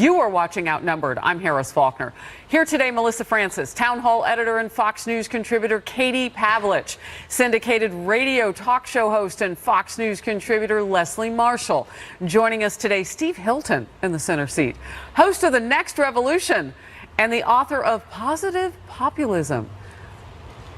You are watching Outnumbered. I'm Harris Faulkner. Here today, Melissa Francis, Town Hall editor and Fox News contributor Katie Pavlich, syndicated radio talk show host and Fox News contributor Leslie Marshall. Joining us today, Steve Hilton in the center seat, host of The Next Revolution and the author of Positive Populism.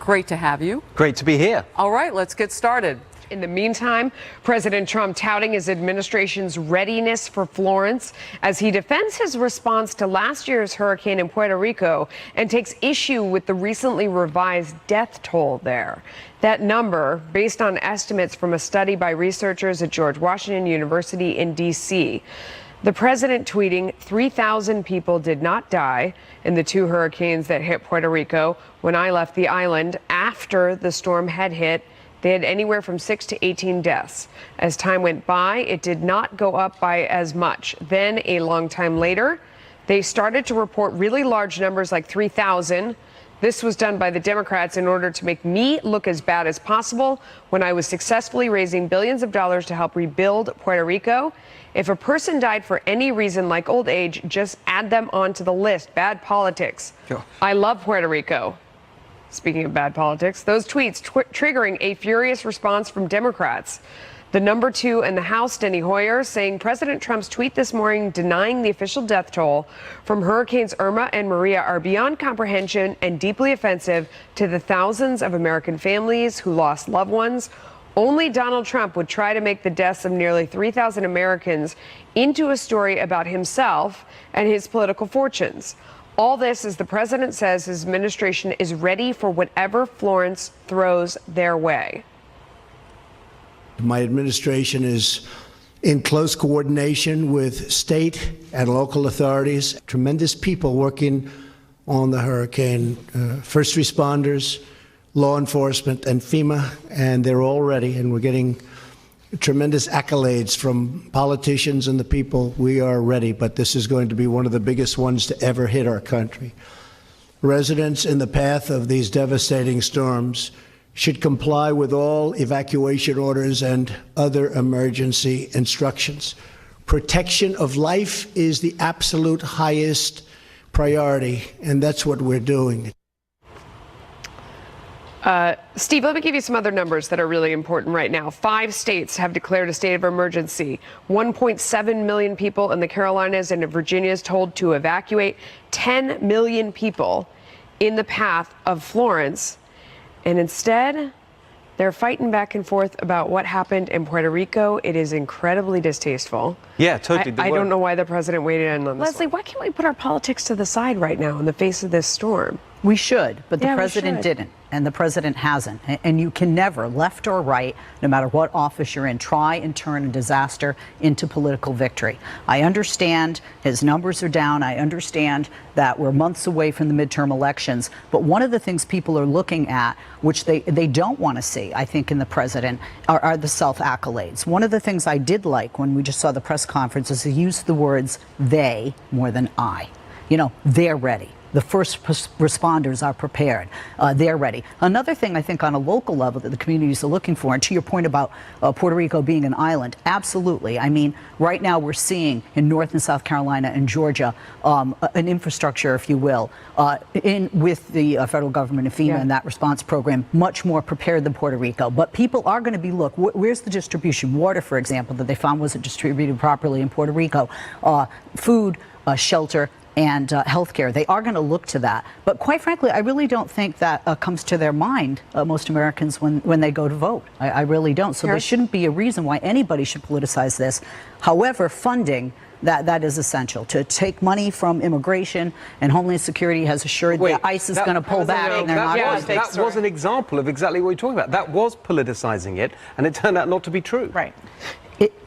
Great to have you. Great to be here. All right, let's get started. In the meantime, President Trump touting his administration's readiness for Florence as he defends his response to last year's hurricane in Puerto Rico and takes issue with the recently revised death toll there. That number, based on estimates from a study by researchers at George Washington University in D.C. The president tweeting 3,000 people did not die in the two hurricanes that hit Puerto Rico when I left the island after the storm had hit. They had anywhere from 6 to 18 deaths. As time went by, it did not go up by as much. Then, a long time later, they started to report really large numbers like 3,000. This was done by the Democrats in order to make me look as bad as possible when I was successfully raising billions of dollars to help rebuild Puerto Rico. If a person died for any reason like old age, just add them onto the list. Bad politics. Sure. I love Puerto Rico. Speaking of bad politics, those tweets triggering a furious response from Democrats. The number two in the House, Steny Hoyer, saying President Trump's tweet this morning denying the official death toll from Hurricanes Irma and Maria are beyond comprehension and deeply offensive to the thousands of American families who lost loved ones. Only Donald Trump would try to make the deaths of nearly 3,000 Americans into a story about himself and his political fortunes. All this as the president says his administration is ready for whatever Florence throws their way. My administration is in close coordination with state and local authorities, tremendous people working on the hurricane, first responders, law enforcement, and FEMA, and they're all ready, and we're getting tremendous accolades from politicians and the people. We are ready, but this is going to be one of the biggest ones to ever hit our country. Residents in the path of these devastating storms should comply with all evacuation orders and other emergency instructions. Protection of life is the absolute highest priority, and that's what we're doing. Steve, let me give you some other numbers that are really important right now. 5 states have declared a state of emergency. 1.7 million people in the Carolinas and Virginia is told to evacuate. 10 million people in the path of Florence. And instead, they're fighting back and forth about what happened in Puerto Rico. It is incredibly distasteful. Yeah, totally. I don't know why the president waited in on this. Leslie, why can't we put our politics to the side right now in the face of this storm? We should, but the president didn't, and the president hasn't. And you can never, left or right, no matter what office you're in, try and turn a disaster into political victory. I understand his numbers are down. I understand that we're months away from the midterm elections. But one of the things people are looking at, which they don't want to see, I think, in the president, are the self-accolades. One of the things I did like when we just saw the press conference is he used the words they more than I. You know, they're ready. The first responders are prepared. They're ready. Another thing I think on a local level that the communities are looking for, and to your point about Puerto Rico being an island, absolutely. I mean, right now we're seeing in North and South Carolina and Georgia an infrastructure, if you will, with the federal government and FEMA and that response program, much more prepared than Puerto Rico. But people are going to be, look, where's the distribution? Water, for example, that they found wasn't distributed properly in Puerto Rico. Food, shelter, and healthcare. They are going to look to that. But quite frankly, I really don't think that comes to their mind, most Americans, when they go to vote. I really don't. So there shouldn't be a reason why anybody should politicize this. However, funding, that is essential. To take money from immigration, and Homeland Security has assured that ICE is going to pull back, and they're not. That was an example of exactly what you're talking about. That was politicizing it, and it turned out not to be true. Right.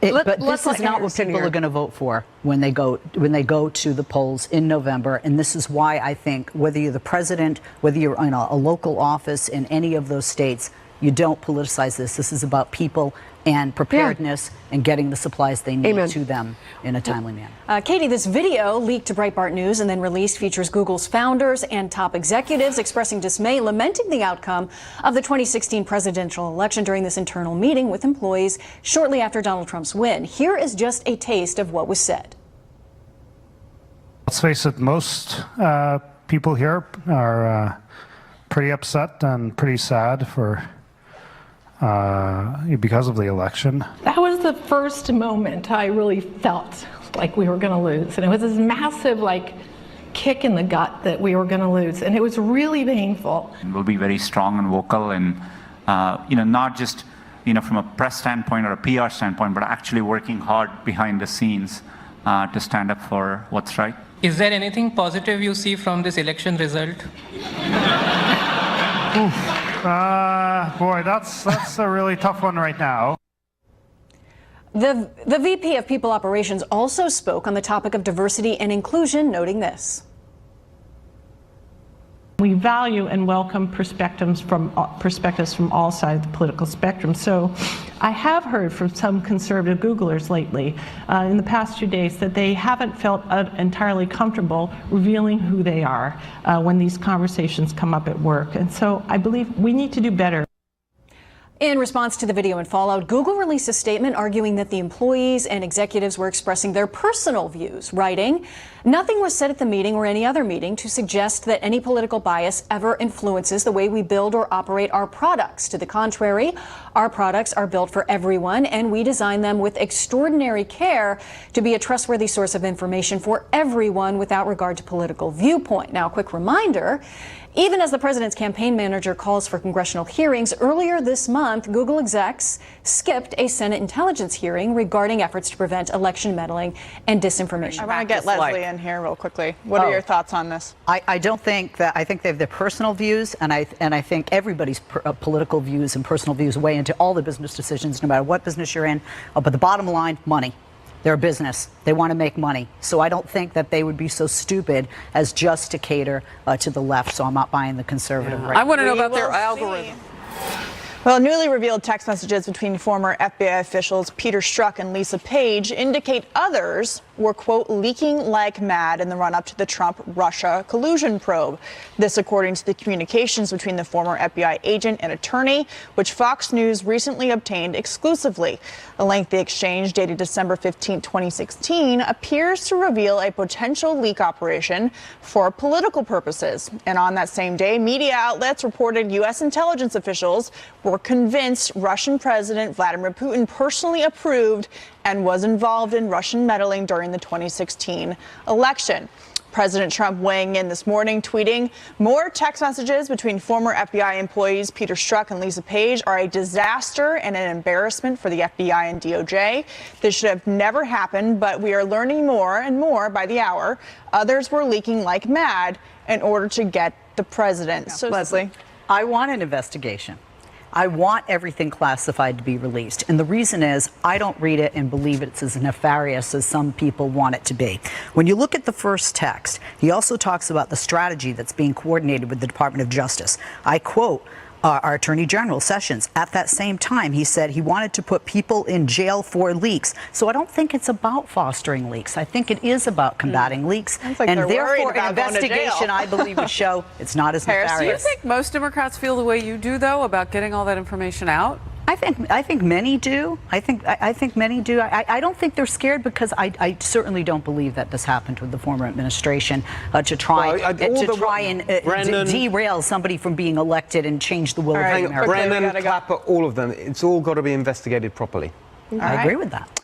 But this is not what people are going to vote for when they go to the polls in November. And this is why I think whether you're the president, whether you're in a local office in any of those states, you don't politicize this. This is about people and preparedness and getting the supplies they need to them in a timely manner. Katie, this video leaked to Breitbart News and then released features Google's founders and top executives expressing dismay, lamenting the outcome of the 2016 presidential election during this internal meeting with employees shortly after Donald Trump's win. Here is just a taste of what was said. Let's face it, most people here are pretty upset and pretty sad because of the election. That was the first moment I really felt like we were going to lose. And it was this massive, kick in the gut that we were going to lose. And it was really painful. We'll be very strong and vocal and, not just, from a press standpoint or a PR standpoint, but actually working hard behind the scenes to stand up for what's right. Is there anything positive you see from this election result? Boy, that's a really tough one right now. The VP of People Operations also spoke on the topic of diversity and inclusion, noting this. We value and welcome perspectives from all sides of the political spectrum. So I have heard from some conservative Googlers lately in the past 2 days that they haven't felt entirely comfortable revealing who they are when these conversations come up at work. And so I believe we need to do better. In response to the video and fallout, Google released a statement arguing that the employees and executives were expressing their personal views, writing, "Nothing was said at the meeting or any other meeting to suggest that any political bias ever influences the way we build or operate our products. To the contrary, our products are built for everyone, and we design them with extraordinary care to be a trustworthy source of information for everyone without regard to political viewpoint." Now, a quick reminder, even as the president's campaign manager calls for congressional hearings, earlier this month, Google execs skipped a Senate intelligence hearing regarding efforts to prevent election meddling and disinformation. I want to get Leslie in here real quickly. What are your thoughts on this? I don't think that. I think they have their personal views, and I think everybody's political views and personal views weigh into all the business decisions, no matter what business you're in. But the bottom line, money. They're a business. They want to make money. So I don't think that they would be so stupid as just to cater to the left. So I'm not buying the conservative right. I want to know about their algorithm. Well, newly revealed text messages between former FBI officials Peter Strozk and Lisa Page indicate others were, quote, leaking like mad in the run-up to the Trump-Russia collusion probe. This according to the communications between the former FBI agent and attorney, which Fox News recently obtained exclusively. A lengthy exchange dated December 15, 2016, appears to reveal a potential leak operation for political purposes. And on that same day, media outlets reported U.S. intelligence officials were convinced Russian President Vladimir Putin personally approved and was involved in Russian meddling during the 2016 election. President Trump weighing in this morning, tweeting, "More text messages between former FBI employees Peter Strozk and Lisa Page are a disaster and an embarrassment for the FBI and DOJ. This should have never happened, but we are learning more and more by the hour. Others were leaking like mad in order to get the president." So, Leslie, I want an investigation. I want everything classified to be released. And the reason is I don't read it and believe it's as nefarious as some people want it to be. When you look at the first text, he also talks about the strategy that's being coordinated with the Department of Justice. I quote our Attorney General Sessions. At that same time, he said he wanted to put people in jail for leaks. So I don't think it's about fostering leaks. I think it is about combating leaks. Like and therefore, an investigation, I believe, would show it's not as nefarious. Do you think most Democrats feel the way you do, though, about getting all that information out? I think many do. I think many do. I don't think they're scared because I certainly don't believe that this happened with the former administration to try and derail somebody from being elected and change the will of America. Brennan, Clapper, all of them. It's all got to be investigated properly. I agree with that.